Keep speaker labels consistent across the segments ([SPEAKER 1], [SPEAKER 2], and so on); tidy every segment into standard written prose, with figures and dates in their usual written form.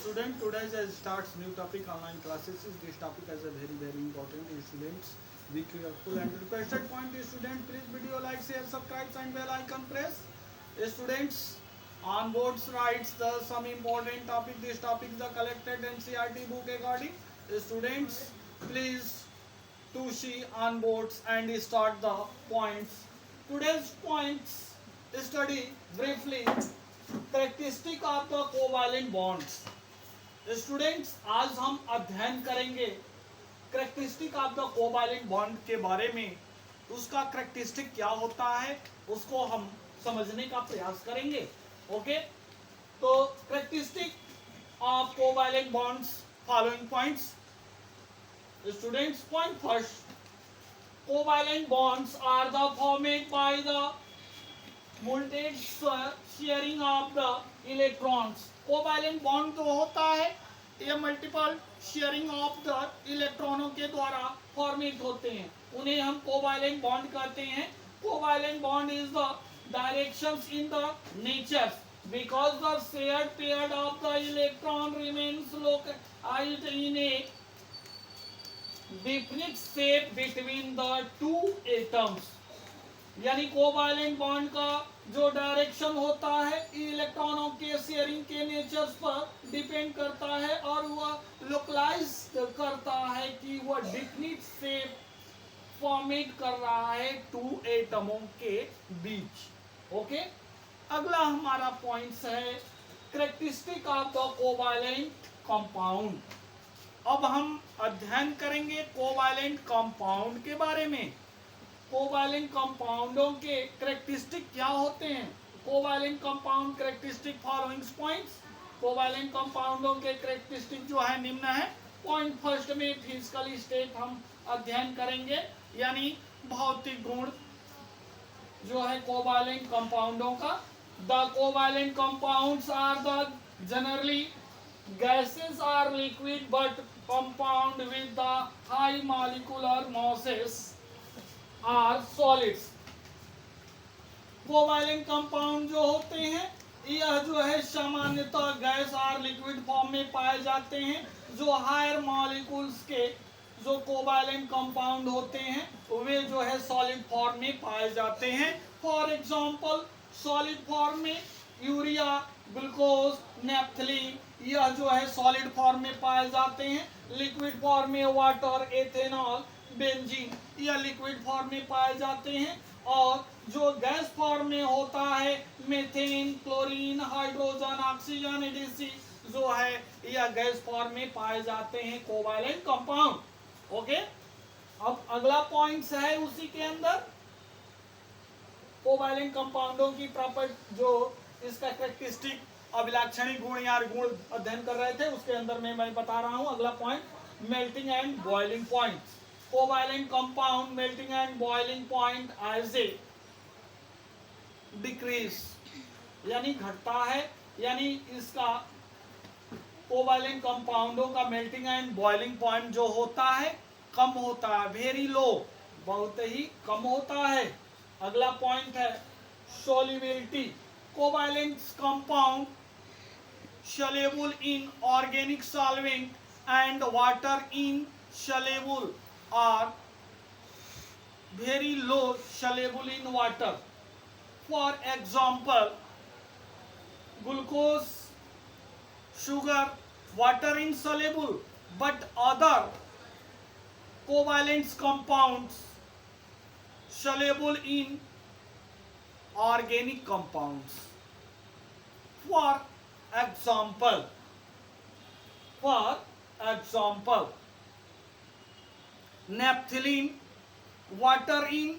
[SPEAKER 1] Student, today starts new topic online classes. This topic is a very important. Students, be careful and requested point. Student, please video like, share, subscribe, and bell icon press. Students, on boards writes the some important topic. This topic is the collected NCERT book according. Students, please to see on boards and start the points. Today's points study briefly characteristic of the covalent bonds. Students आज हम अध्ययन करेंगे characteristic of the covalent bond के बारे में। उसका characteristic क्या होता है उसको हम समझने का प्रयास करेंगे। ओके, तो characteristic of covalent bonds following points. Students, point first, covalent bonds are the formed by the voltage sharing of the electrons. Covalent bond जो होता है ये मल्टीपल शेयरिंग ऑफ द इलेक्ट्रॉनों के द्वारा फॉर्मेट होते हैं, उन्हें हम कोवैलेंट बॉन्ड कहते हैं। Covalent bond is the directions in the nature because the shared pair of the electron remains localised in a definite shape between the two atoms. यानी कोवैलेंट बॉन्ड का जो डायरेक्शन होता है इलेक्ट्रॉनों के शेयरिंग के नेचर्स पर डिपेंड करता है और वह लोकलाइज करता है कि वह डिफिनिट शेप फॉर्मेट कर रहा है टू एटमों के बीच। ओके, अगला हमारा पॉइंट्स है characteristic of the covalent compound. अब हम अध्ययन करेंगे कोवैलेंट कंपाउंड के बारे में। कोवैलेंट कंपाउंडों के करेक्टरिस्टिक क्या होते हैं? Covalent compound characteristic following points. Covalent कंपाउंडों के करेक्टरिस्टिक जो है निम्न है। पॉइंट फर्स्ट में फिजिकल स्टेट हम अध्ययन करेंगे, यानी भौतिक गुण जो है कोवैलेंट कंपाउंडों का। The covalent compounds are the generally gases are liquid but compound with the high molecular masses are solids। Covalent compound जो होते हैं यह जो है सामान्यतः गैस और लिक्विड फॉर्म में पाए जाते हैं। जो हायर मॉलिक्यूल्स के जो कोवैलेंट कंपाउंड होते हैं वे जो है सॉलिड फॉर्म में पाए जाते हैं। फॉर एग्जांपल सॉलिड फॉर्म में यूरिया, ग्लूकोज, नेफ्थलीन यह जो है सॉलिड फॉर्म में पाए जाते हैं। लिक्विड फॉर्म में वाटर, एथेनॉल, बेंजीन यह लिक्विड फॉर्म में पाए जाते हैं। और जो गैस फॉर्म में होता है methane, chlorine, hydrogen, oxygen, ADC जो है यह गैस फॉर्म में पाए जाते हैं कोवैलेंट कंपाउंड। ओके, अब अगला पॉइंट्स है उसी के अंदर कोवैलेंट कंपाउंडों की प्रॉपर्टी, जो इसका कैरेक्टरिस्टिक अभिलाक्षणिक गुण या गुण अध्ययन कर रहे थे उसके अंदर में मैं बता रहा हूं। अगला point melting and boiling point. Covalent compound melting and boiling point as a decrease, यानी घटता है, यानी इसका कोवैलेंट कंपाउंडों का मेल्टिंग एंड बॉइलिंग पॉइंट जो होता है कम होता है, वेरी लो, बहुत ही कम होता है। अगला पॉइंट है solubility. Covalent compound soluble in organic solvent and water insoluble or very low soluble in water. For example, glucose, sugar, water insoluble, but other covalent compounds soluble in organic compounds. For example, naphthalene, water in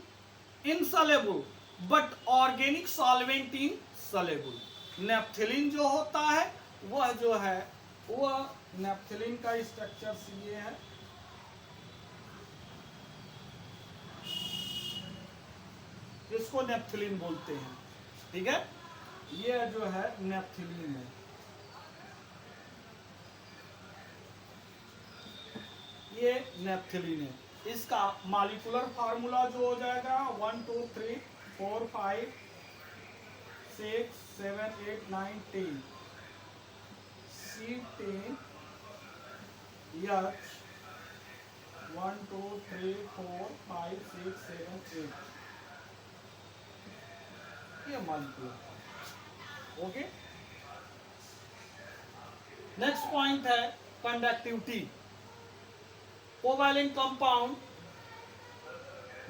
[SPEAKER 1] insoluble but organic solvent in soluble। naphthalene जो होता है वह जो है वह naphthalene का structure ये है, इसको naphthalene बोलते हैं। ठीक है, ये जो है naphthalene है, ये नेफ्थलीन है। इसका मॉलिक्यूलर फार्मूला जो हो जाएगा 1 2 3 4 5 6 7 8 9 10 CTH 1 2 3 4 5 6 7 8 ये मॉलिक्यूल. ओके. नेक्स्ट पॉइंट है conductivity. Covalent compound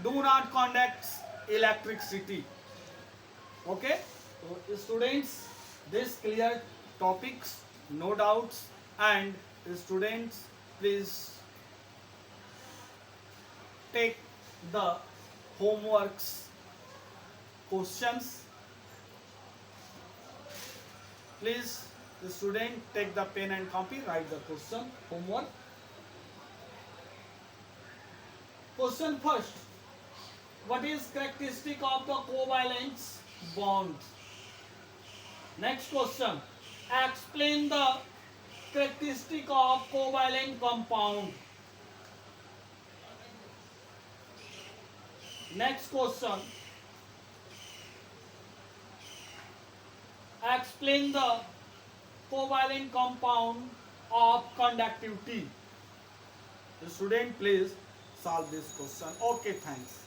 [SPEAKER 1] do not conduct electricity. Okay, so students, this clear topics, no doubts, and students please take the homeworks questions. Please the student take the pen and copy, write the question homework. Question first. What is characteristic of the covalent bond? Next question. Explain the characteristic of covalent compound. Next question. Explain the covalent compound of conductivity. The student please solve this question. Okay, thanks.